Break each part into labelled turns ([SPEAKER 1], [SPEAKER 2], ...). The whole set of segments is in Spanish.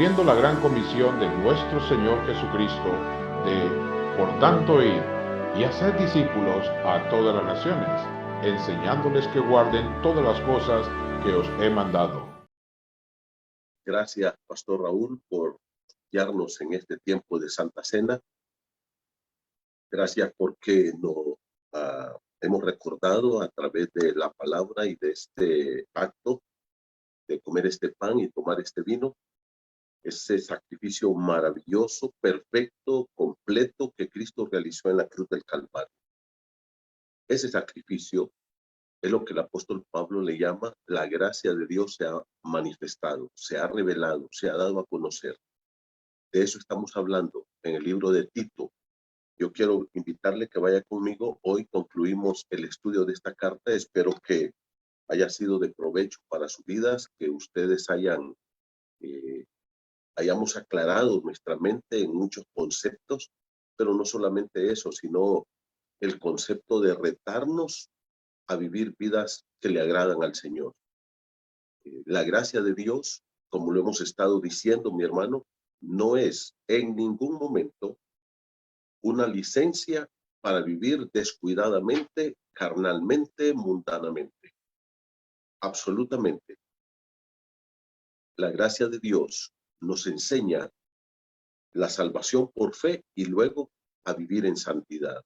[SPEAKER 1] cumpliendo la gran comisión de nuestro Señor Jesucristo de, por tanto, ir y hacer discípulos a todas las naciones, enseñándoles que guarden todas las cosas que os he mandado.
[SPEAKER 2] Gracias, Pastor Raúl, por guiarnos en este tiempo de Santa Cena. Gracias porque nos hemos recordado a través de la palabra y de este acto de comer este pan y tomar este vino, ese sacrificio maravilloso, perfecto, completo que Cristo realizó en la cruz del Calvario. Ese sacrificio es lo que el apóstol Pablo le llama la gracia de Dios se ha manifestado, se ha revelado, se ha dado a conocer. De eso estamos hablando en el libro de Tito. Yo quiero invitarle que vaya conmigo. Hoy concluimos el estudio de esta carta. Espero que haya sido de provecho para sus vidas, que ustedes hayamos aclarado nuestra mente en muchos conceptos, pero no solamente eso, sino el concepto de retarnos a vivir vidas que le agradan al Señor. La gracia de Dios, como lo hemos estado diciendo, mi hermano, no es en ningún momento una licencia para vivir descuidadamente, carnalmente, mundanamente. Absolutamente. La gracia de Dios nos enseña la salvación por fe y luego a vivir en santidad.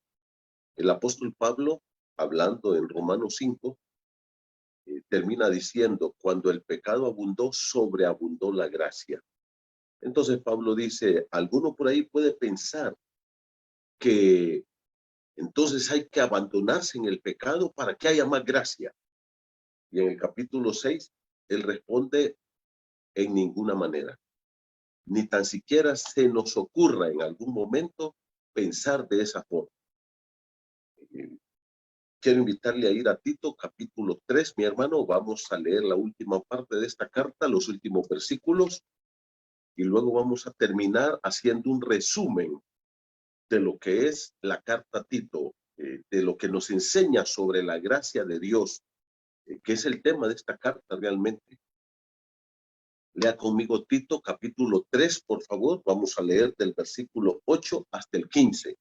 [SPEAKER 2] El apóstol Pablo, hablando en Romanos 5, termina diciendo, cuando el pecado abundó, sobreabundó la gracia. Entonces Pablo dice, alguno por ahí puede pensar que entonces hay que abandonarse en el pecado para que haya más gracia. Y en el capítulo 6, él responde, en ninguna manera. Ni tan siquiera se nos ocurra en algún momento pensar de esa forma. Quiero invitarle a ir a Tito, capítulo 3, mi hermano. Vamos a leer la última parte de esta carta, los últimos versículos, y luego vamos a terminar haciendo un resumen de lo que es la carta a Tito, de lo que nos enseña sobre la gracia de Dios, que es el tema de esta carta realmente. Lea conmigo Tito, capítulo 3, por favor. Vamos a leer del versículo 8 hasta el 15.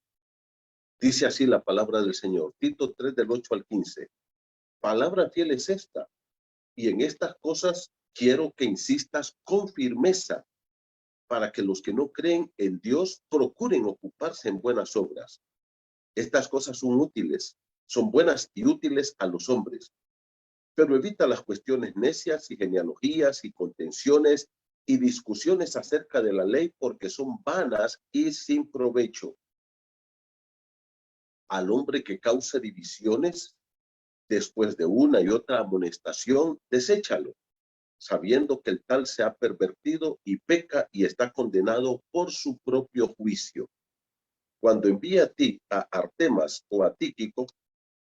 [SPEAKER 2] Dice así la palabra del Señor. Tito 3, del 8 al 15. Palabra fiel es esta, y en estas cosas quiero que insistas con firmeza, para que los que no creen en Dios procuren ocuparse en buenas obras. Estas cosas son útiles, son buenas y útiles a los hombres, pero evita las cuestiones necias y genealogías y contenciones y discusiones acerca de la ley, porque son vanas y sin provecho. Al hombre que causa divisiones, después de una y otra amonestación, deséchalo, sabiendo que el tal se ha pervertido y peca y está condenado por su propio juicio. Cuando envíe a ti a Artemas o a Tíquico,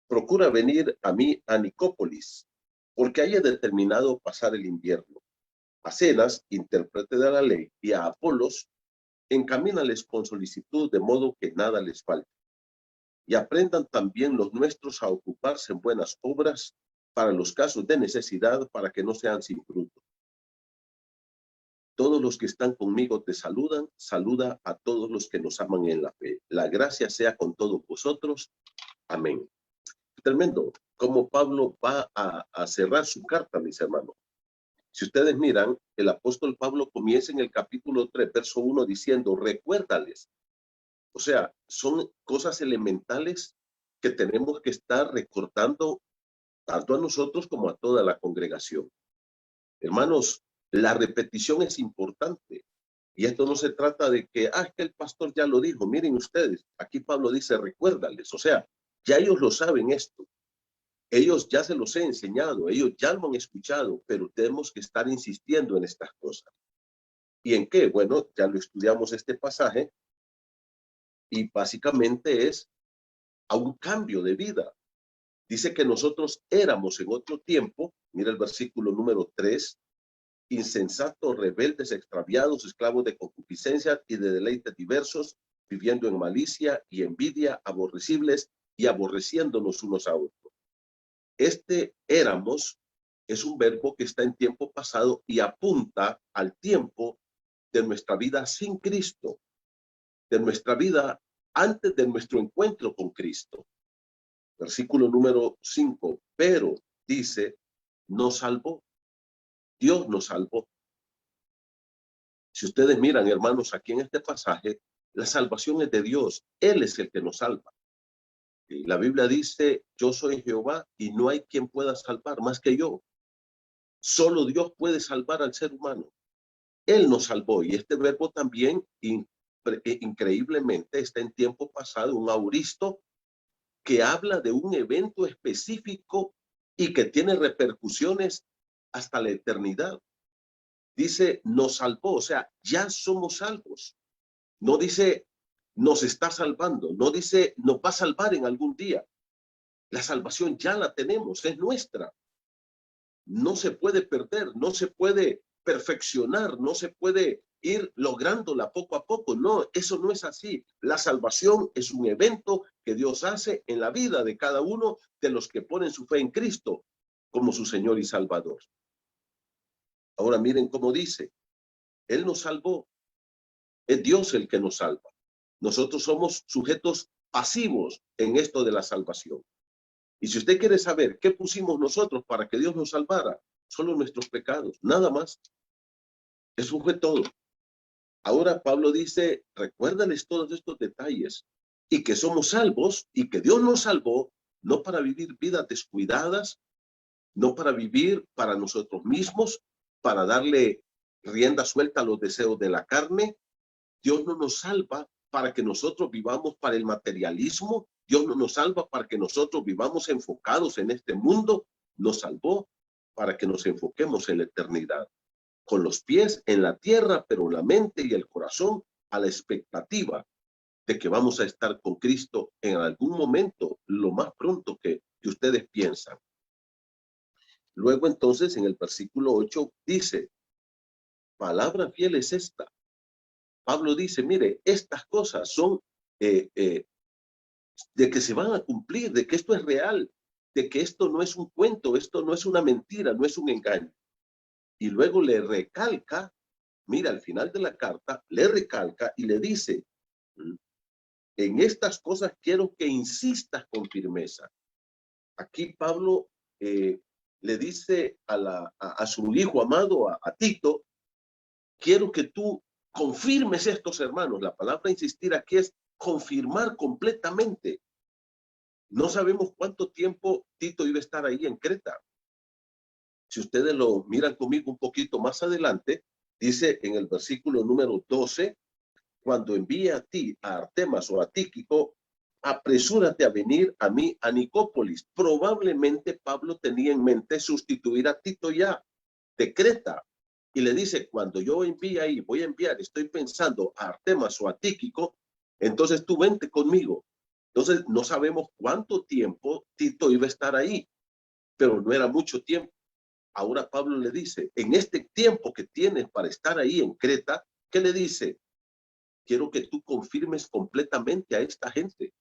[SPEAKER 2] procura venir a mí a Nicópolis, porque haya determinado pasar el invierno. A Zenas, intérprete de la ley, y a Apolos, encamínales con solicitud, de modo que nada les falte. Y aprendan también los nuestros a ocuparse en buenas obras para los casos de necesidad, para que no sean sin fruto. Todos los que están conmigo te saludan. Saluda a todos los que nos aman en la fe. La gracia sea con todos vosotros. Amén. Tremendo cómo Pablo va a cerrar su carta, mis hermanos. Si ustedes miran, el apóstol Pablo comienza en el capítulo 3, verso 1, diciendo, recuérdales. O sea, son cosas elementales que tenemos que estar recordando tanto a nosotros como a toda la congregación. Hermanos, la repetición es importante. Y esto no se trata de que, es que el pastor ya lo dijo. Miren ustedes, aquí Pablo dice, recuérdales. O sea, ya ellos lo saben esto. Ellos ya se los he enseñado, ellos ya lo han escuchado, pero tenemos que estar insistiendo en estas cosas. ¿Y en qué? Bueno, ya lo estudiamos este pasaje y básicamente es a un cambio de vida. Dice que nosotros éramos en otro tiempo, mira el versículo número 3, insensatos, rebeldes, extraviados, esclavos de concupiscencia y de deleites diversos, viviendo en malicia y envidia, aborrecibles y aborreciéndonos unos a otros. Este éramos es un verbo que está en tiempo pasado y apunta al tiempo de nuestra vida sin Cristo, de nuestra vida antes de nuestro encuentro con Cristo. Versículo número 5, pero dice, nos salvó, Dios nos salvó. Si ustedes miran, hermanos, aquí en este pasaje, la salvación es de Dios, Él es el que nos salva. Y la Biblia dice, yo soy Jehová y no hay quien pueda salvar más que yo. Solo Dios puede salvar al ser humano. Él nos salvó, y este verbo también increíblemente está en tiempo pasado, un auristo, que habla de un evento específico y que tiene repercusiones hasta la eternidad. Dice, nos salvó, o sea, ya somos salvos. No dice, nos está salvando, no dice, nos va a salvar en algún día. La salvación ya la tenemos, es nuestra. No se puede perder, no se puede perfeccionar, no se puede ir lográndola poco a poco. No, eso no es así. La salvación es un evento que Dios hace en la vida de cada uno de los que ponen su fe en Cristo como su Señor y Salvador. Ahora miren cómo dice, Él nos salvó, es Dios el que nos salva. Nosotros somos sujetos pasivos en esto de la salvación. Y si usted quiere saber qué pusimos nosotros para que Dios nos salvara, solo nuestros pecados, nada más. Eso fue todo. Ahora Pablo dice, recuérdales todos estos detalles y que somos salvos y que Dios nos salvó, no para vivir vidas descuidadas, no para vivir para nosotros mismos, para darle rienda suelta a los deseos de la carne. Dios no nos salva para que nosotros vivamos para el materialismo. Dios no nos salva para que nosotros vivamos enfocados en este mundo. Nos salvó para que nos enfoquemos en la eternidad, con los pies en la tierra, pero la mente y el corazón a la expectativa de que vamos a estar con Cristo en algún momento, lo más pronto que ustedes piensan. Luego entonces en el versículo 8 dice, palabra fiel es esta. Pablo dice, mire, estas cosas son de que se van a cumplir, de que esto es real, de que esto no es un cuento, esto no es una mentira, no es un engaño. Y luego le recalca, mira, al final de la carta, le recalca y le dice, en estas cosas quiero que insistas con firmeza. Aquí Pablo le dice a su hijo amado, a Tito, quiero que tú confirmes estos, hermanos. La palabra insistir aquí es confirmar completamente. No sabemos cuánto tiempo Tito iba a estar ahí en Creta. Si ustedes lo miran conmigo un poquito más adelante, dice en el versículo número 12, cuando envíe a ti, a Artemas o a Tíquico, apresúrate a venir a mí a Nicópolis. Probablemente Pablo tenía en mente sustituir a Tito ya de Creta. Y le dice, cuando yo envíe ahí, voy a enviar, estoy pensando a Artemas o a Tíquico, entonces tú vente conmigo. Entonces no sabemos cuánto tiempo Tito iba a estar ahí, pero no era mucho tiempo. Ahora Pablo le dice, en este tiempo que tienes para estar ahí en Creta, ¿qué le dice? Quiero que tú confirmes completamente a esta gente,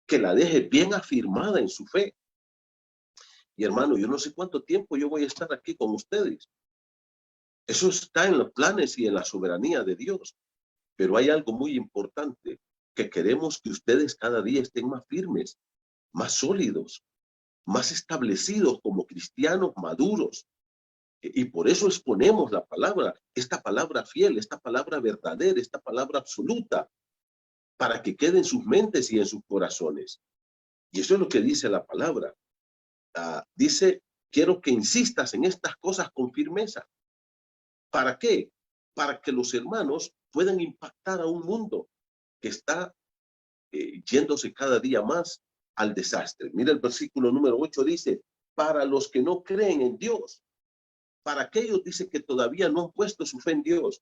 [SPEAKER 2] que la dejes bien afirmada en su fe. Y hermano, yo no sé cuánto tiempo yo voy a estar aquí con ustedes. Eso está en los planes y en la soberanía de Dios. Pero hay algo muy importante, que queremos que ustedes cada día estén más firmes, más sólidos, más establecidos como cristianos maduros. Y por eso exponemos la palabra, esta palabra fiel, esta palabra verdadera, esta palabra absoluta, para que quede en sus mentes y en sus corazones. Y eso es lo que dice la palabra. Dice, quiero que insistas en estas cosas con firmeza. ¿Para qué? Para que los hermanos puedan impactar a un mundo que está yéndose cada día más al desastre. Mira el versículo número 8, dice, para los que no creen en Dios, para aquellos, dice, que todavía no han puesto su fe en Dios,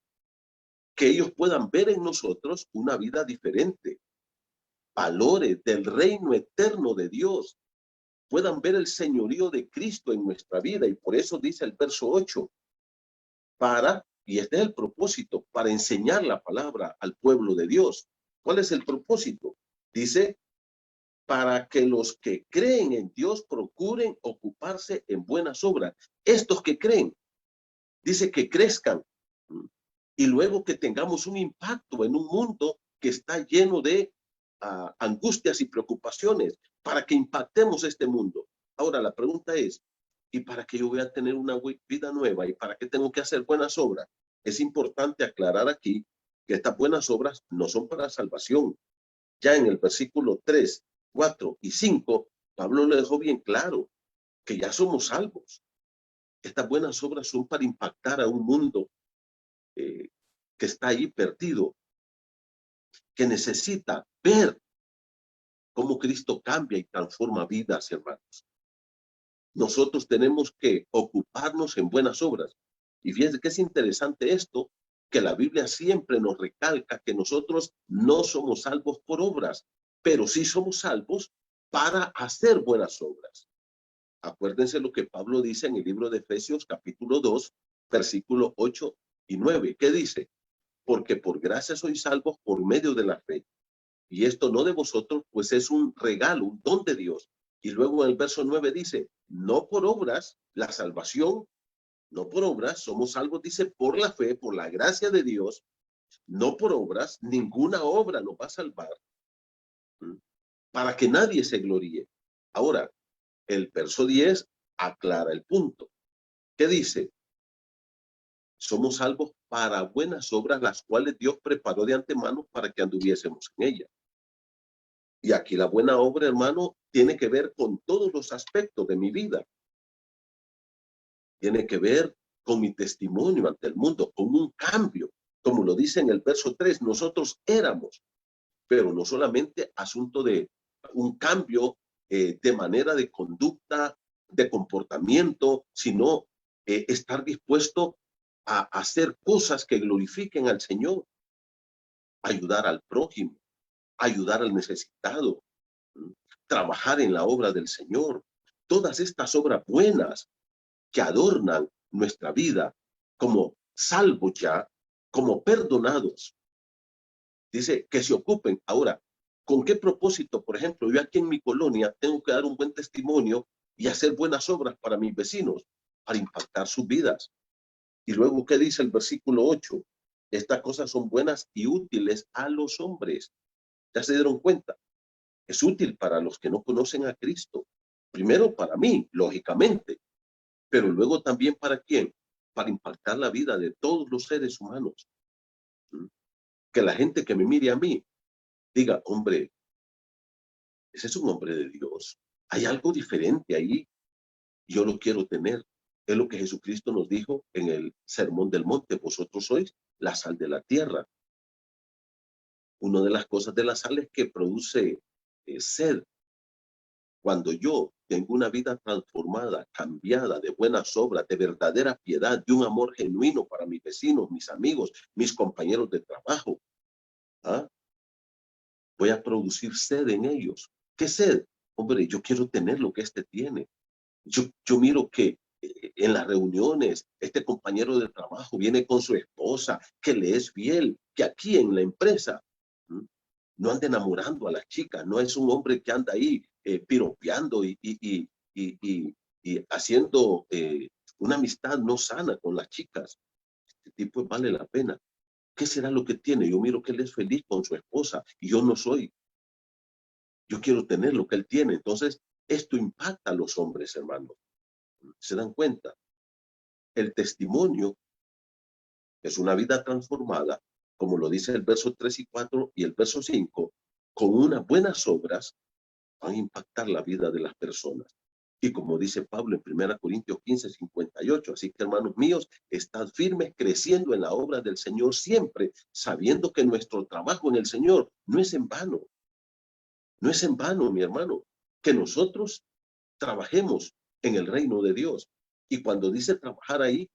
[SPEAKER 2] que ellos puedan ver en nosotros una vida diferente, valores del reino eterno de Dios, puedan ver el señorío de Cristo en nuestra vida. Y por eso dice el verso 8, y este es el propósito, para enseñar la palabra al pueblo de Dios. ¿Cuál es el propósito? Dice, para que los que creen en Dios procuren ocuparse en buenas obras. Estos que creen, dice que crezcan, y luego que tengamos un impacto en un mundo que está lleno de angustias y preocupaciones, para que impactemos este mundo. Ahora, la pregunta es, ¿y para qué yo voy a tener una vida nueva? ¿Y para qué tengo que hacer buenas obras? Es importante aclarar aquí que estas buenas obras no son para salvación. Ya en el versículo 3, 4 y 5, Pablo le dejó bien claro que ya somos salvos. Estas buenas obras son para impactar a un mundo que está ahí perdido, que necesita ver cómo Cristo cambia y transforma vidas, hermanos. Nosotros tenemos que ocuparnos en buenas obras. Y fíjense que es interesante esto, que la Biblia siempre nos recalca que nosotros no somos salvos por obras, pero sí somos salvos para hacer buenas obras. Acuérdense lo que Pablo dice en el libro de Efesios capítulo 2, versículo 8 y 9. ¿Qué dice? Porque por gracia sois salvos por medio de la fe. Y esto no de vosotros, pues es un regalo, un don de Dios. Y luego en el verso 9 dice, no por obras, la salvación, no por obras, somos salvos, dice, por la fe, por la gracia de Dios, no por obras, ninguna obra nos va a salvar, para que nadie se gloríe. Ahora, el verso 10 aclara el punto. ¿Qué dice? Somos salvos para buenas obras, las cuales Dios preparó de antemano para que anduviésemos en ellas. Y aquí la buena obra, hermano, tiene que ver con todos los aspectos de mi vida. Tiene que ver con mi testimonio ante el mundo, con un cambio. Como lo dice en el verso 3, nosotros éramos, pero no solamente asunto de un cambio de manera de conducta, de comportamiento, sino estar dispuesto a hacer cosas que glorifiquen al Señor, ayudar al prójimo, ayudar al necesitado, trabajar en la obra del Señor. Todas estas obras buenas que adornan nuestra vida como salvos ya, como perdonados. Dice que se ocupen. Ahora, ¿con qué propósito? Por ejemplo, yo aquí en mi colonia tengo que dar un buen testimonio y hacer buenas obras para mis vecinos, para impactar sus vidas. Y luego, ¿qué dice el versículo 8? Estas cosas son buenas y útiles a los hombres. ¿Ya se dieron cuenta? Es útil para los que no conocen a Cristo. Primero para mí, lógicamente, pero luego también para quién? Para impactar la vida de todos los seres humanos. Que la gente que me mire a mí diga, hombre, ese es un hombre de Dios. Hay algo diferente ahí. Yo lo quiero tener. Es lo que Jesucristo nos dijo en el Sermón del Monte. Vosotros sois la sal de la tierra. Una de las cosas de la sal es que produce sed. Cuando yo tengo una vida transformada, cambiada, de buenas obras, de verdadera piedad, de un amor genuino para mis vecinos, mis amigos, mis compañeros de trabajo, voy a producir sed en ellos. ¿Qué sed? Hombre, yo quiero tener lo que este tiene. Yo miro que en las reuniones, este compañero de trabajo viene con su esposa, que le es fiel, que aquí en la empresa no anda enamorando a las chicas, no es un hombre que anda ahí piropeando y haciendo una amistad no sana con las chicas. Este tipo vale la pena. ¿Qué será lo que tiene? Yo miro que él es feliz con su esposa y yo no soy. Yo quiero tener lo que él tiene. Entonces, esto impacta a los hombres, hermanos. ¿Se dan cuenta? El testimonio es una vida transformada, como lo dice el verso 3 y 4 y el verso 5, con unas buenas obras van a impactar la vida de las personas. Y como dice Pablo en 1 Corintios 15, 58, así que hermanos míos, estad firmes creciendo en la obra del Señor siempre, sabiendo que nuestro trabajo en el Señor no es en vano. No es en vano, mi hermano, que nosotros trabajemos en el reino de Dios. Y cuando dice trabajar ahí,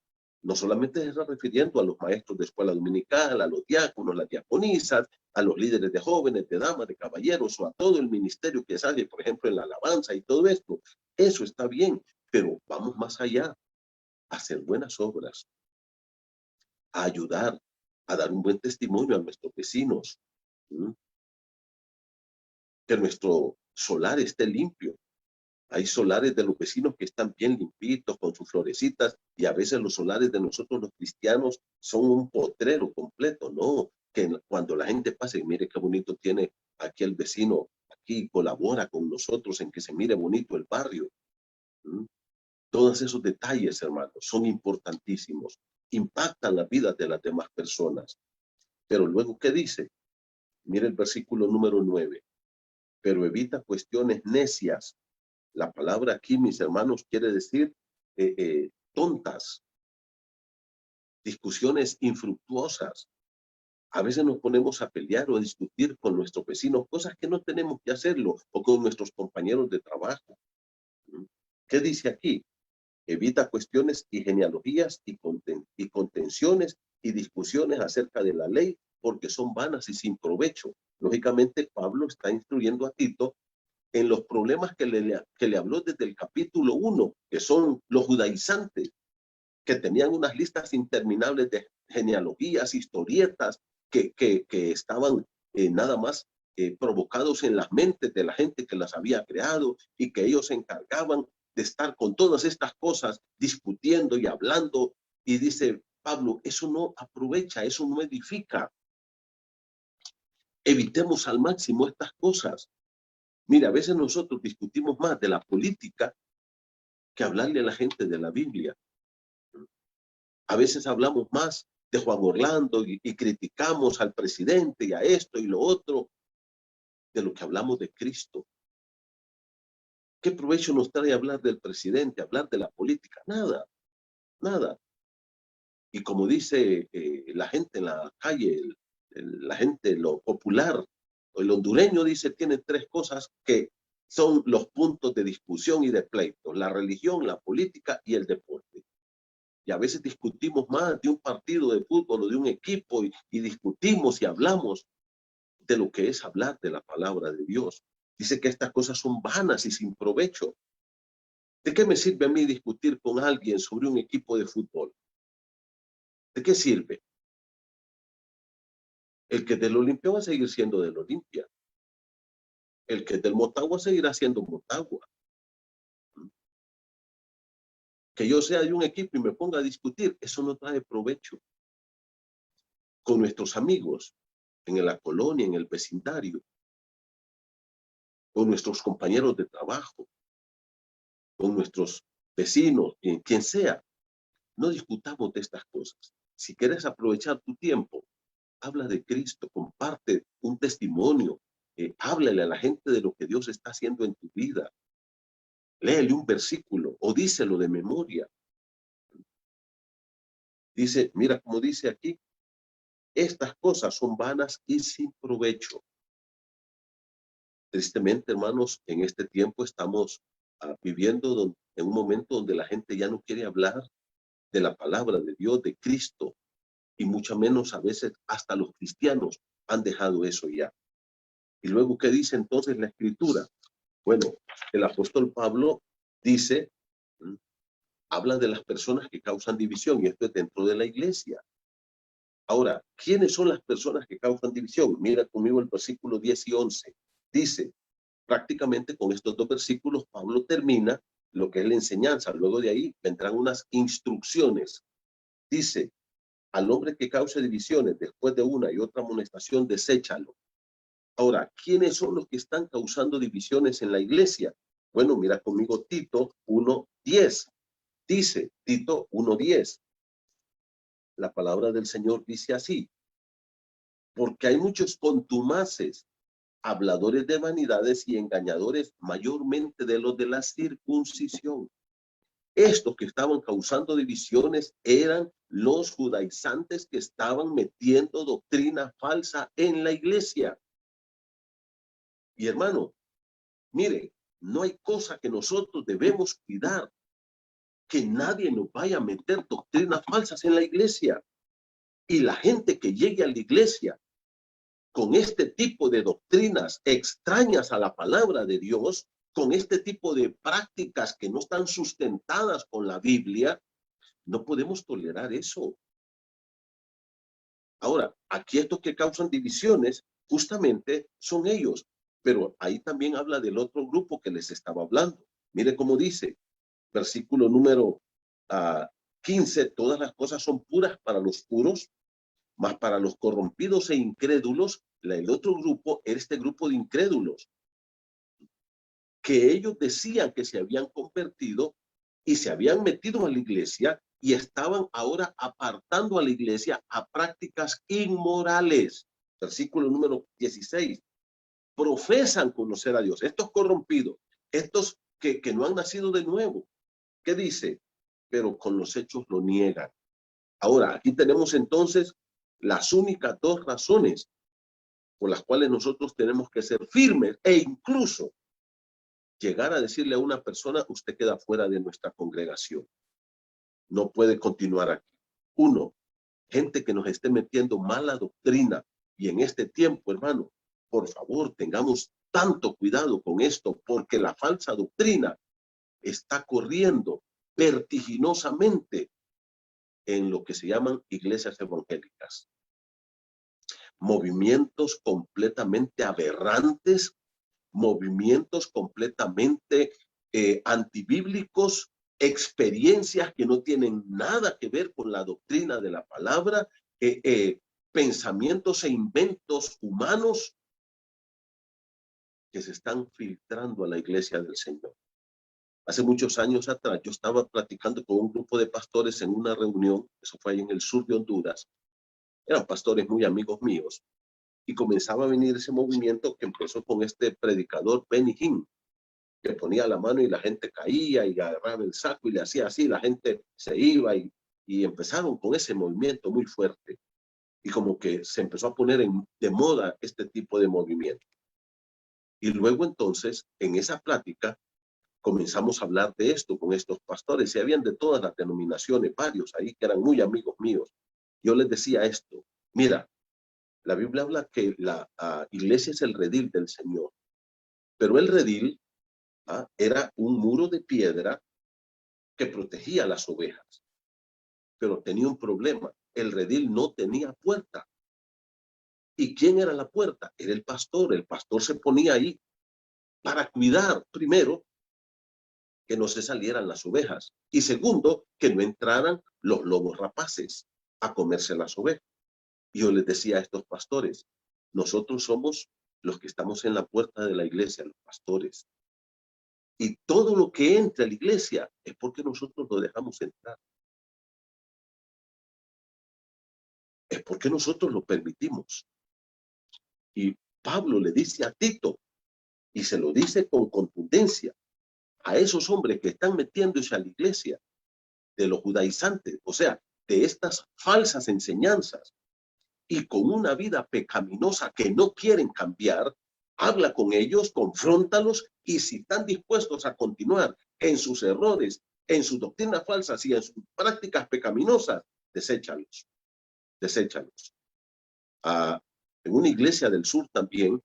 [SPEAKER 2] no solamente se está refiriendo a los maestros de escuela dominical, a los diáconos, las diaconisas, a los líderes de jóvenes, de damas, de caballeros, o a todo el ministerio que sale, por ejemplo, en la alabanza y todo esto. Eso está bien, pero vamos más allá, a hacer buenas obras, a ayudar, a dar un buen testimonio a nuestros vecinos, que nuestro solar esté limpio, Hay solares de los vecinos que están bien limpitos, con sus florecitas, y a veces los solares de nosotros los cristianos son un potrero completo, ¿no? Que cuando la gente pase, mire qué bonito tiene aquí el vecino, aquí colabora con nosotros en que se mire bonito el barrio. ¿Mm? Todos esos detalles, hermanos, son importantísimos. Impactan la vida de las demás personas. Pero luego, ¿qué dice? Mire el versículo número 9. Pero evita cuestiones necias. La palabra aquí, mis hermanos, quiere decir tontas, discusiones infructuosas. A veces nos ponemos a pelear o a discutir con nuestros vecinos, cosas que no tenemos que hacerlo, o con nuestros compañeros de trabajo. ¿Qué dice aquí? Evita cuestiones y genealogías y contenciones y discusiones acerca de la ley, porque son vanas y sin provecho. Lógicamente, Pablo está instruyendo a Tito en los problemas que le habló desde el capítulo 1, que son los judaizantes, que tenían unas listas interminables de genealogías, historietas, que estaban nada más provocados en las mentes de la gente que las había creado, y que ellos se encargaban de estar con todas estas cosas, discutiendo y hablando. Y dice Pablo, eso no aprovecha, eso no edifica. Evitemos al máximo estas cosas. Mira, a veces nosotros discutimos más de la política que hablarle a la gente de la Biblia. A veces hablamos más de Juan Orlando y criticamos al presidente y a esto y lo otro, de lo que hablamos de Cristo. ¿Qué provecho nos trae hablar del presidente, hablar de la política? Nada, nada. Y como dice la gente en la calle, la gente, lo popular, el hondureño dice, tiene tres cosas que son los puntos de discusión y de pleito: la religión, la política y el deporte. Y a veces discutimos más de un partido de fútbol o de un equipo, y discutimos y hablamos de lo que es hablar de la palabra de Dios. Dice que estas cosas son vanas y sin provecho. ¿De qué me sirve a mí discutir con alguien sobre un equipo de fútbol? ¿De qué sirve? El que es del Olimpia va a seguir siendo del Olimpia. El que es del Motagua seguirá siendo Motagua. Que yo sea de un equipo y me ponga a discutir, eso no trae provecho. Con nuestros amigos, en la colonia, en el vecindario, con nuestros compañeros de trabajo, con nuestros vecinos, quien sea, no discutamos de estas cosas. Si quieres aprovechar tu tiempo, habla de Cristo, comparte un testimonio, háblale a la gente de lo que Dios está haciendo en tu vida. Léele un versículo o díselo de memoria. Dice, mira como dice aquí, estas cosas son vanas y sin provecho. Tristemente, hermanos, en este tiempo estamos viviendo en un momento donde la gente ya no quiere hablar de la palabra de Dios, de Cristo, y mucho menos a veces hasta los cristianos han dejado eso ya. Y luego, ¿qué dice entonces la Escritura? Bueno, el apóstol Pablo dice, habla de las personas que causan división, y esto es dentro de la iglesia. Ahora, ¿quiénes son las personas que causan división? Mira conmigo el versículo 10 y 11. Dice, prácticamente con estos dos versículos, Pablo termina lo que es la enseñanza. Luego de ahí vendrán unas instrucciones. Dice, al hombre que cause divisiones después de una y otra amonestación, deséchalo. Ahora, ¿quiénes son los que están causando divisiones en la iglesia? Bueno, mira conmigo Tito 1:10. Dice Tito 1:10. La palabra del Señor dice así: porque hay muchos contumaces, habladores de vanidades y engañadores, mayormente de los de la circuncisión. Estos que estaban causando divisiones eran los judaizantes que estaban metiendo doctrina falsa en la iglesia. Y hermano, mire, no hay cosa que nosotros debemos cuidar, que nadie nos vaya a meter doctrinas falsas en la iglesia. Y la gente que llegue a la iglesia con este tipo de doctrinas extrañas a la palabra de Dios, con este tipo de prácticas que no están sustentadas con la Biblia, no podemos tolerar eso. Ahora, aquí estos que causan divisiones, justamente son ellos, pero ahí también habla del otro grupo que les estaba hablando. Mire cómo dice, versículo número 15, todas las cosas son puras para los puros, mas para los corrompidos e incrédulos, el otro grupo era este grupo de incrédulos, que ellos decían que se habían convertido y se habían metido a la iglesia y estaban ahora apartando a la iglesia a prácticas inmorales. Versículo número 16. Profesan conocer a Dios. Estos corrompidos, estos que no han nacido de nuevo. ¿Qué dice? Pero con los hechos lo niegan. Ahora, aquí tenemos entonces las únicas dos razones por las cuales nosotros tenemos que ser firmes e incluso llegar a decirle a una persona, usted queda fuera de nuestra congregación. No puede continuar aquí. Uno, gente que nos esté metiendo mala doctrina. Y en este tiempo, hermano, por favor, tengamos tanto cuidado con esto, porque la falsa doctrina está corriendo vertiginosamente en lo que se llaman iglesias evangélicas. Movimientos completamente aberrantes, movimientos completamente antibíblicos, experiencias que no tienen nada que ver con la doctrina de la palabra, pensamientos e inventos humanos que se están filtrando a la iglesia del Señor. Hace muchos años atrás, yo estaba platicando con un grupo de pastores en una reunión, eso fue ahí en el sur de Honduras, eran pastores muy amigos míos, y comenzaba a venir ese movimiento que empezó con este predicador Benny Hinn, que ponía la mano y la gente caía y agarraba el saco y le hacía así, la gente se iba y empezaron con ese movimiento muy fuerte. Y como que se empezó a poner de moda este tipo de movimiento. Y luego entonces, en esa plática, comenzamos a hablar de esto con estos pastores. Y habían de todas las denominaciones, varios ahí que eran muy amigos míos. Yo les decía esto, mira, la Biblia habla que la iglesia es el redil del Señor, pero el redil era un muro de piedra que protegía a las ovejas, pero tenía un problema, el redil no tenía puerta. ¿Y quién era la puerta? Era el pastor se ponía ahí para cuidar, primero, que no se salieran las ovejas, y segundo, que no entraran los lobos rapaces a comerse las ovejas. Y yo les decía a estos pastores, nosotros somos los que estamos en la puerta de la iglesia, los pastores. Y todo lo que entra a la iglesia es porque nosotros lo dejamos entrar. Es porque nosotros lo permitimos. Y Pablo le dice a Tito, y se lo dice con contundencia, a esos hombres que están metiéndose a la iglesia de los judaizantes, o sea, de estas falsas enseñanzas, y con una vida pecaminosa que no quieren cambiar, habla con ellos, confróntalos, y si están dispuestos a continuar en sus errores, en sus doctrinas falsas y en sus prácticas pecaminosas, deséchalos, deséchalos. En una iglesia del sur también,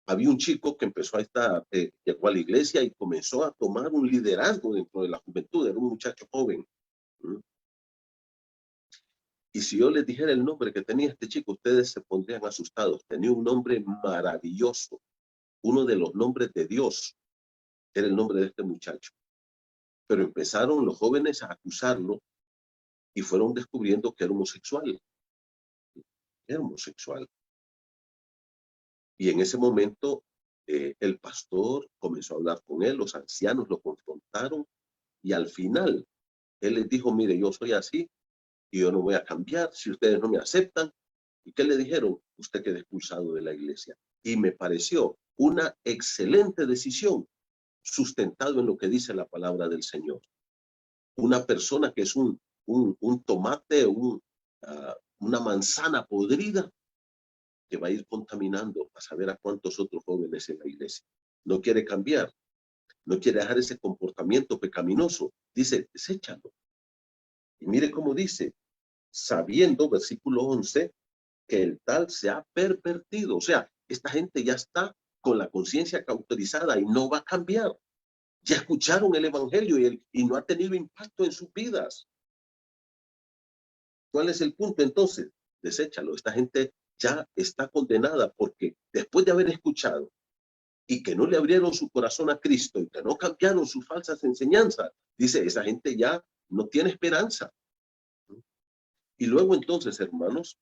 [SPEAKER 2] había un chico que empezó llegó a la iglesia y comenzó a tomar un liderazgo dentro de la juventud, era un muchacho joven. Y si yo les dijera el nombre que tenía este chico, ustedes se pondrían asustados. Tenía un nombre maravilloso, uno de los nombres de Dios, era el nombre de este muchacho. Pero empezaron los jóvenes a acusarlo y fueron descubriendo que era homosexual. Era homosexual. Y en ese momento el pastor comenzó a hablar con él, los ancianos lo confrontaron y al final él les dijo, mire, yo soy así y yo no voy a cambiar si ustedes no me aceptan. ¿Y qué le dijeron? Usted queda expulsado de la iglesia. Y me pareció una excelente decisión sustentado en lo que dice la palabra del Señor. Una persona que es un tomate, una manzana podrida, que va a ir contaminando a saber a cuántos otros jóvenes en la iglesia. No quiere cambiar, no quiere dejar ese comportamiento pecaminoso. Dice, deséchalo. Y mire cómo dice, sabiendo, versículo 11, que el tal se ha pervertido. O sea, esta gente ya está con la conciencia cauterizada y no va a cambiar. Ya escucharon el evangelio y no ha tenido impacto en sus vidas. ¿Cuál es el punto entonces? Deséchalo. Esta gente ya está condenada porque después de haber escuchado y que no le abrieron su corazón a Cristo y que no cambiaron sus falsas enseñanzas, dice, esa gente ya no tiene esperanza. Y luego entonces, hermanos,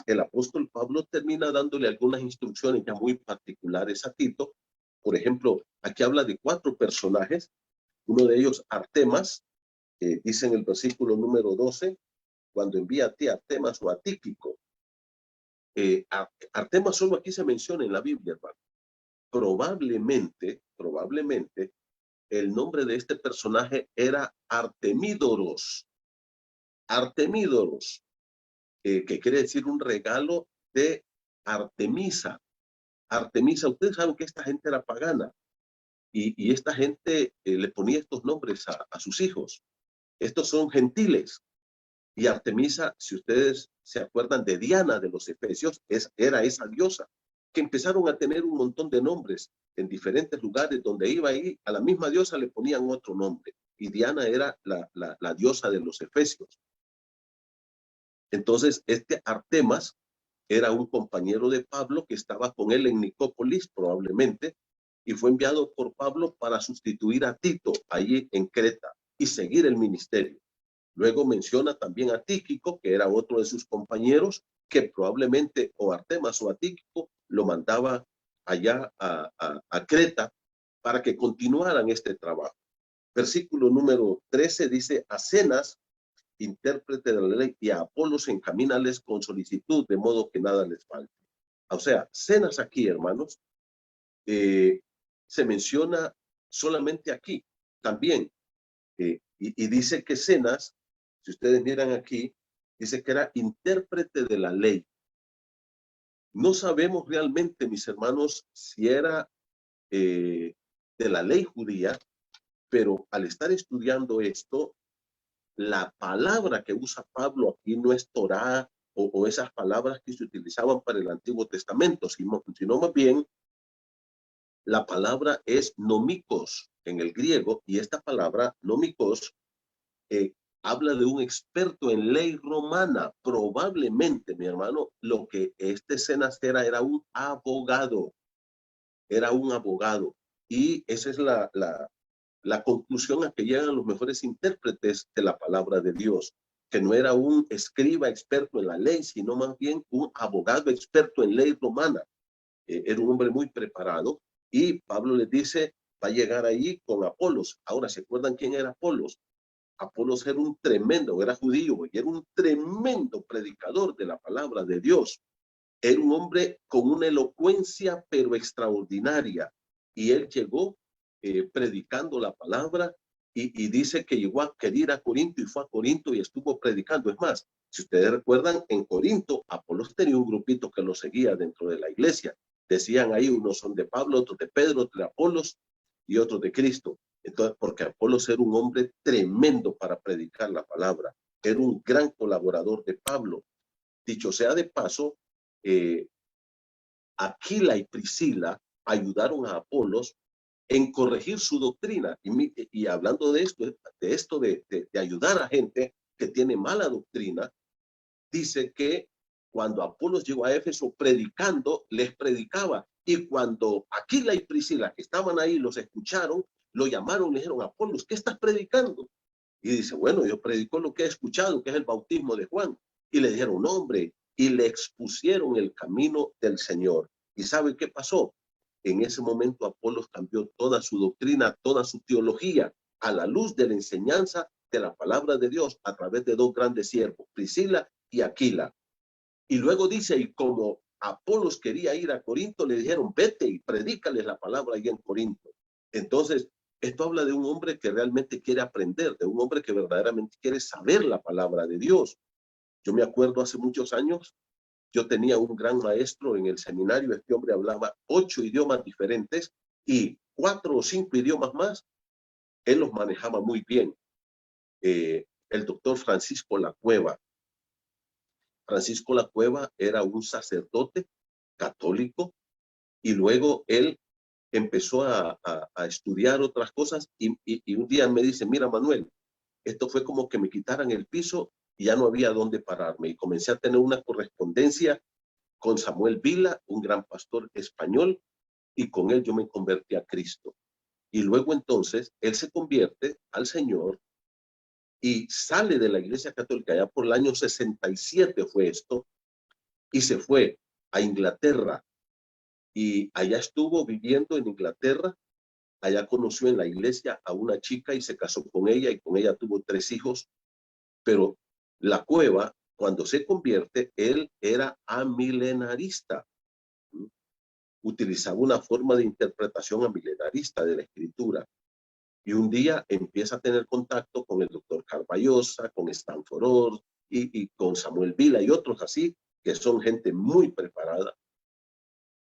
[SPEAKER 2] el apóstol Pablo termina dándole algunas instrucciones ya muy particulares a Tito. Por ejemplo, aquí habla de 4 personajes. Uno de ellos, Artemas, dice en el versículo número 12, cuando envía a ti Artemas o a Tíquico. Artemas solo aquí se menciona en la Biblia, hermano. Probablemente, el nombre de este personaje era Artemídoros. Artemídoros, que quiere decir un regalo de Artemisa. Artemisa, ustedes saben que esta gente era pagana y esta gente le ponía estos nombres a sus hijos. Estos son gentiles. Y Artemisa, si ustedes se acuerdan de Diana de los Efesios, era esa diosa, que empezaron a tener un montón de nombres en diferentes lugares donde iba ahí, a la misma diosa le ponían otro nombre. Y Diana era la diosa de los Efesios. Entonces, este Artemas era un compañero de Pablo que estaba con él en Nicópolis, probablemente, y fue enviado por Pablo para sustituir a Tito allí en Creta y seguir el ministerio. Luego menciona también a Tíquico, que era otro de sus compañeros, que probablemente o Artemas o a Tíquico lo mandaba allá a Creta para que continuaran este trabajo. Versículo número 13 dice, a Zenas, intérprete de la ley, y a Apolos encamínales con solicitud, de modo que nada les falte. O sea, Zenas aquí, hermanos, se menciona solamente aquí. También, y dice que Zenas, si ustedes miran aquí, dice que era intérprete de la ley. No sabemos realmente, mis hermanos, si era de la ley judía, pero al estar estudiando esto, la palabra que usa Pablo aquí no es Torá o esas palabras que se utilizaban para el Antiguo Testamento, sino más bien la palabra es nomikos en el griego, y esta palabra nomikos habla de un experto en ley romana. Probablemente, mi hermano, lo que este Zenas era un abogado. Era un abogado. Y esa es la conclusión a que llegan los mejores intérpretes de la palabra de Dios, que no era un escriba experto en la ley, sino más bien un abogado experto en ley romana. Era un hombre muy preparado, y Pablo les dice, va a llegar ahí con Apolos. Ahora, ¿se acuerdan quién era Apolos? Apolos era un tremendo, era judío, y era un tremendo predicador de la palabra de Dios. Era un hombre con una elocuencia, pero extraordinaria. Y él llegó predicando la palabra, y dice que llegó a querer ir a Corinto, y fue a Corinto y estuvo predicando. Es más, si ustedes recuerdan, en Corinto, Apolos tenía un grupito que lo seguía dentro de la iglesia. Decían ahí, unos son de Pablo, otros de Pedro, otros de Apolos y otros de Cristo. Entonces, porque Apolos era un hombre tremendo para predicar la palabra. Era un gran colaborador de Pablo. Dicho sea de paso, Aquila y Priscila ayudaron a Apolos en corregir su doctrina. Y hablando de esto de ayudar a gente que tiene mala doctrina, dice que cuando Apolos llegó a Éfeso predicando, les predicaba. Y cuando Aquila y Priscila, que estaban ahí, los escucharon, lo llamaron, le dijeron, Apolos, ¿qué estás predicando? Y dice, bueno, yo predico lo que he escuchado, que es el bautismo de Juan. Y le dijeron, no, hombre, y le expusieron el camino del Señor. ¿Y sabe qué pasó? En ese momento Apolos cambió toda su doctrina, toda su teología, a la luz de la enseñanza de la palabra de Dios a través de 2 grandes siervos, Priscila y Aquila. Y luego dice, y como Apolos quería ir a Corinto, le dijeron, vete y predícales la palabra allá en Corinto. Entonces, esto habla de un hombre que realmente quiere aprender, de un hombre que verdaderamente quiere saber la palabra de Dios. Yo me acuerdo hace muchos años, yo tenía un gran maestro en el seminario. Este hombre hablaba 8 idiomas diferentes, y 4 o 5 idiomas más, él los manejaba muy bien. El doctor Francisco Lacueva. Francisco Lacueva era un sacerdote católico, y luego él empezó a estudiar otras cosas, y un día me dice, mira, Manuel, esto fue como que me quitaran el piso y ya no había dónde pararme, y comencé a tener una correspondencia con Samuel Vila, un gran pastor español, y con él yo me convertí a Cristo. Y luego entonces él se convierte al Señor y sale de la Iglesia Católica. Ya por el año 67 fue esto, y se fue a Inglaterra. Y allá estuvo viviendo en Inglaterra. Allá conoció en la iglesia a una chica y se casó con ella, y con ella tuvo 3 hijos. Pero la Cueva, cuando se convierte, él era amilenarista. Utilizaba una forma de interpretación amilenarista de la escritura. Y un día empieza a tener contacto con el doctor Carballosa, con Stanford Orr y con Samuel Vila y otros así, que son gente muy preparada.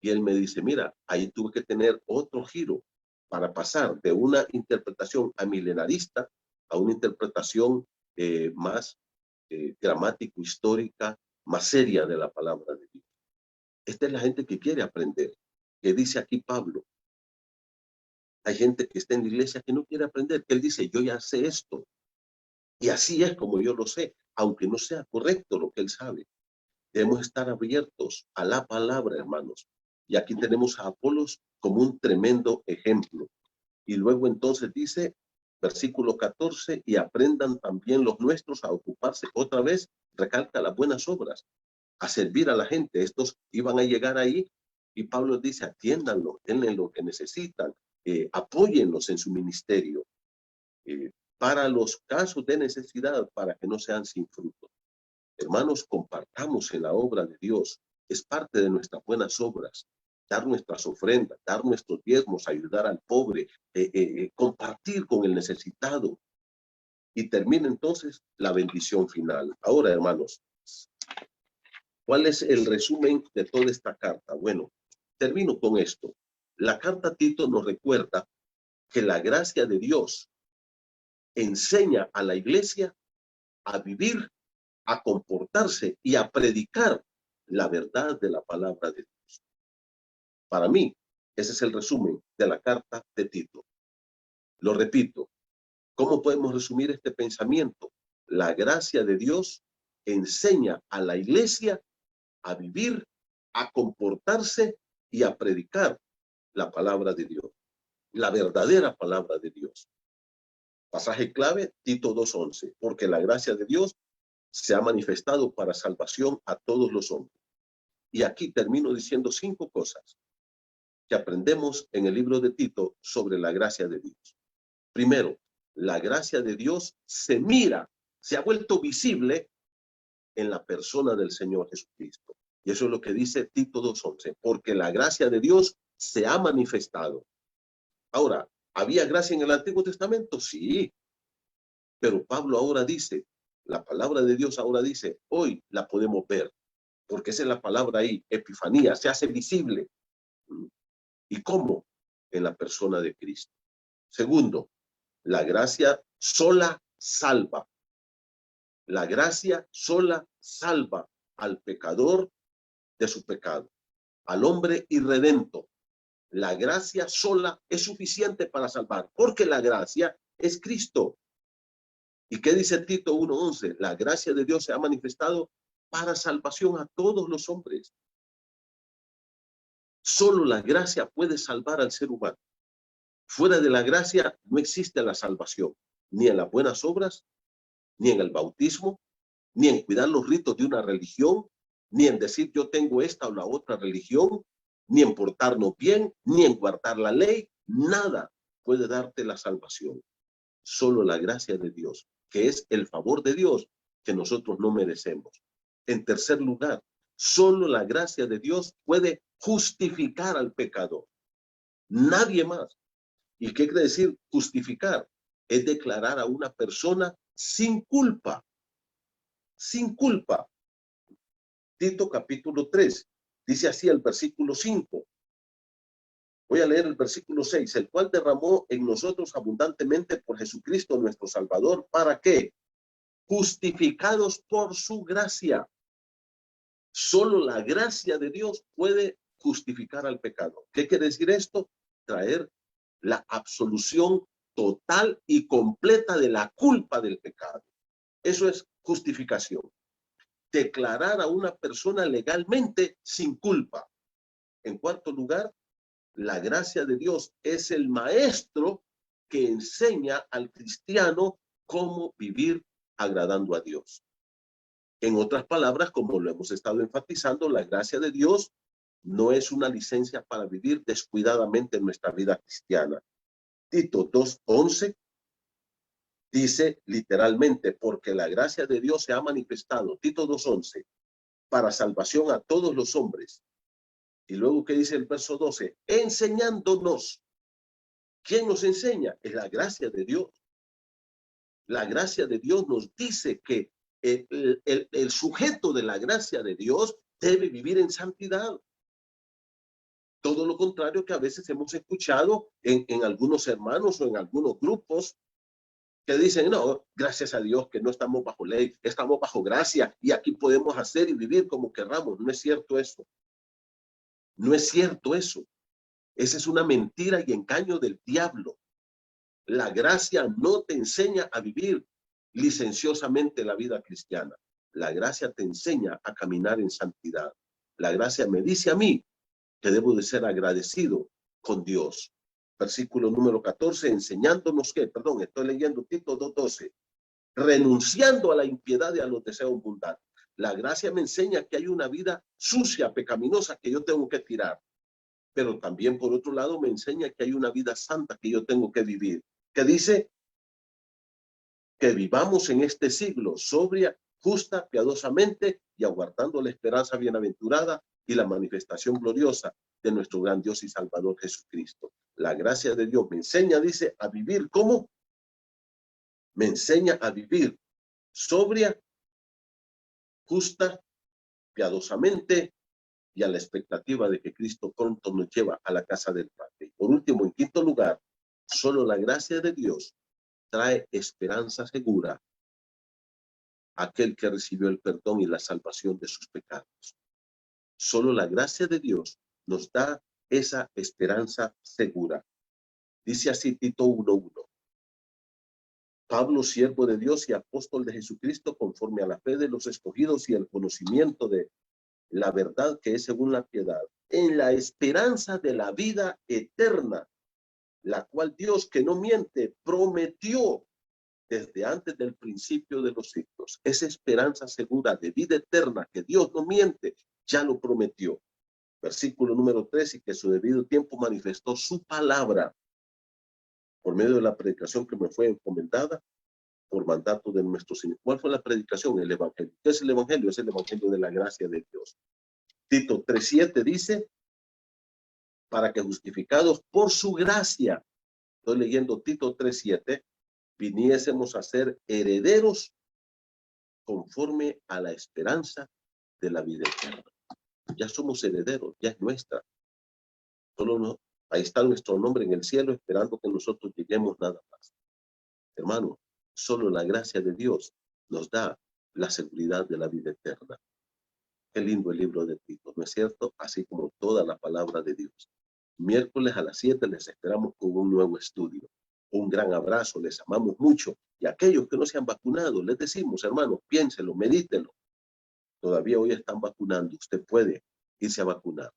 [SPEAKER 2] Y él me dice, mira, ahí tuve que tener otro giro para pasar de una interpretación amilenarista a una interpretación más gramático-histórica, más seria de la palabra de Dios. Esta es la gente que quiere aprender, que dice aquí Pablo. Hay gente que está en la iglesia que no quiere aprender, que él dice, yo ya sé esto. Y así es como yo lo sé, aunque no sea correcto lo que él sabe. Debemos estar abiertos a la palabra, hermanos. Y aquí tenemos a Apolos como un tremendo ejemplo. Y luego entonces dice, versículo 14, y aprendan también los nuestros a ocuparse. Otra vez recalca las buenas obras, a servir a la gente. Estos iban a llegar ahí y Pablo dice, atiéndanlo, denle lo que necesitan, apóyenlos en su ministerio, para los casos de necesidad, para que no sean sin fruto. Hermanos, compartamos en la obra de Dios. Es parte de nuestras buenas obras. Dar nuestras ofrendas, dar nuestros diezmos, ayudar al pobre, compartir con el necesitado. Y termina entonces la bendición final. Ahora, hermanos, ¿cuál es el resumen de toda esta carta? Bueno, termino con esto. La carta a Tito nos recuerda que la gracia de Dios enseña a la iglesia a vivir, a comportarse y a predicar la verdad de la palabra de Dios. Para mí, ese es el resumen de la carta de Tito. Lo repito, ¿cómo podemos resumir este pensamiento? La gracia de Dios enseña a la iglesia a vivir, a comportarse y a predicar la palabra de Dios, la verdadera palabra de Dios. Pasaje clave, Tito 2:11, porque la gracia de Dios se ha manifestado para salvación a todos los hombres. Y aquí termino diciendo 5 cosas que aprendemos en el libro de Tito sobre la gracia de Dios. Primero, la gracia de Dios se mira, se ha vuelto visible en la persona del Señor Jesucristo. Y eso es lo que dice Tito 2:11, porque la gracia de Dios se ha manifestado. Ahora, ¿había gracia en el Antiguo Testamento? Sí, pero Pablo ahora dice, la palabra de Dios ahora dice, hoy la podemos ver, porque esa es la palabra ahí, epifanía, se hace visible. ¿Y cómo? En la persona de Cristo. Segundo, la gracia sola salva. La gracia sola salva al pecador de su pecado, al hombre irredento. La gracia sola es suficiente para salvar, porque la gracia es Cristo. ¿Y qué dice Tito 1:11? La gracia de Dios se ha manifestado para salvación a todos los hombres. Solo la gracia puede salvar al ser humano. Fuera de la gracia no existe la salvación, ni en las buenas obras, ni en el bautismo, ni en cuidar los ritos de una religión, ni en decir yo tengo esta o la otra religión, ni en portarnos bien, ni en guardar la ley. Nada puede darte la salvación. Solo la gracia de Dios, que es el favor de Dios que nosotros no merecemos. En tercer lugar, solo la gracia de Dios puede justificar al pecador. Nadie más. ¿Y qué quiere decir justificar? Es declarar a una persona sin culpa. Sin culpa. Tito capítulo 3. Dice así el versículo 5. Voy a leer el versículo 6. El cual derramó en nosotros abundantemente por Jesucristo nuestro Salvador. ¿Para qué? Justificados por su gracia. Solo la gracia de Dios puede justificar al pecado. ¿Qué quiere decir esto? Traer la absolución total y completa de la culpa del pecado. Eso es justificación. Declarar a una persona legalmente sin culpa. En cuarto lugar, La gracia de Dios es el maestro que enseña al cristiano cómo vivir agradando a Dios. En otras palabras, como lo hemos estado enfatizando, la gracia de Dios no es una licencia para vivir descuidadamente en nuestra vida cristiana. Tito 2:11 dice literalmente, porque la gracia de Dios se ha manifestado, Tito 2:11, para salvación a todos los hombres. Y luego, ¿qué dice el verso 12? Enseñándonos. ¿Quién nos enseña? Es la gracia de Dios. La gracia de Dios nos dice que el sujeto de la gracia de Dios debe vivir en santidad. Todo lo contrario que a veces hemos escuchado en algunos hermanos o en algunos grupos que dicen, no, gracias a Dios que no estamos bajo ley, estamos bajo gracia y aquí podemos hacer y vivir como querramos. No es cierto eso. No es cierto eso. Esa es una mentira y engaño del diablo. La gracia no te enseña a vivir licenciosamente la vida cristiana. La gracia te enseña a caminar en santidad. La gracia me dice a mí que debo de ser agradecido con Dios. Versículo número 14, enseñándonos que, perdón, estoy leyendo Tito 2:12, renunciando a la impiedad y a los deseos mundanos. La gracia me enseña que hay una vida sucia, pecaminosa que yo tengo que tirar. Pero también, por otro lado, me enseña que hay una vida santa que yo tengo que vivir. Que dice que vivamos en este siglo sobria, justa, piadosamente y aguardando la esperanza bienaventurada y la manifestación gloriosa de nuestro gran Dios y Salvador Jesucristo. La gracia de Dios me enseña, dice, a vivir ¿cómo? Me enseña a vivir sobria, justa, piadosamente y a la expectativa de que Cristo pronto nos lleva a la casa del Padre. Por último, en quinto lugar, solo la gracia de Dios trae esperanza segura a aquel que recibió el perdón y la salvación de sus pecados. Solo la gracia de Dios nos da esa esperanza segura. Dice así Tito 1:1. Pablo, siervo de Dios y apóstol de Jesucristo, conforme a la fe de los escogidos y el conocimiento de la verdad que es según la piedad, en la esperanza de la vida eterna, la cual Dios, que no miente, prometió desde antes del principio de los siglos. Esa esperanza segura de vida eterna que Dios no miente, ya lo prometió. Versículo número 3, y que su debido tiempo manifestó su palabra por medio de la predicación que me fue encomendada por mandato de nuestro Señor. ¿Cuál fue la predicación? El Evangelio. ¿Qué es el Evangelio? Es el Evangelio de la gracia de Dios. Tito 3:7 dice, para que justificados por su gracia, estoy leyendo Tito 3:7, viniésemos a ser herederos conforme a la esperanza de la vida eterna. Ya somos herederos, ya es nuestra. Ahí está nuestro nombre en el cielo, esperando que nosotros lleguemos nada más. Hermano, solo la gracia de Dios nos da la seguridad de la vida eterna. Qué lindo el libro de Tito, ¿no es cierto? Así como toda la palabra de Dios. Miércoles a las 7 les esperamos con un nuevo estudio. Un gran abrazo, les amamos mucho. Y a aquellos que no se han vacunado, les decimos, hermanos, piénselo, medítelo. Todavía hoy están vacunando, usted puede irse a vacunar.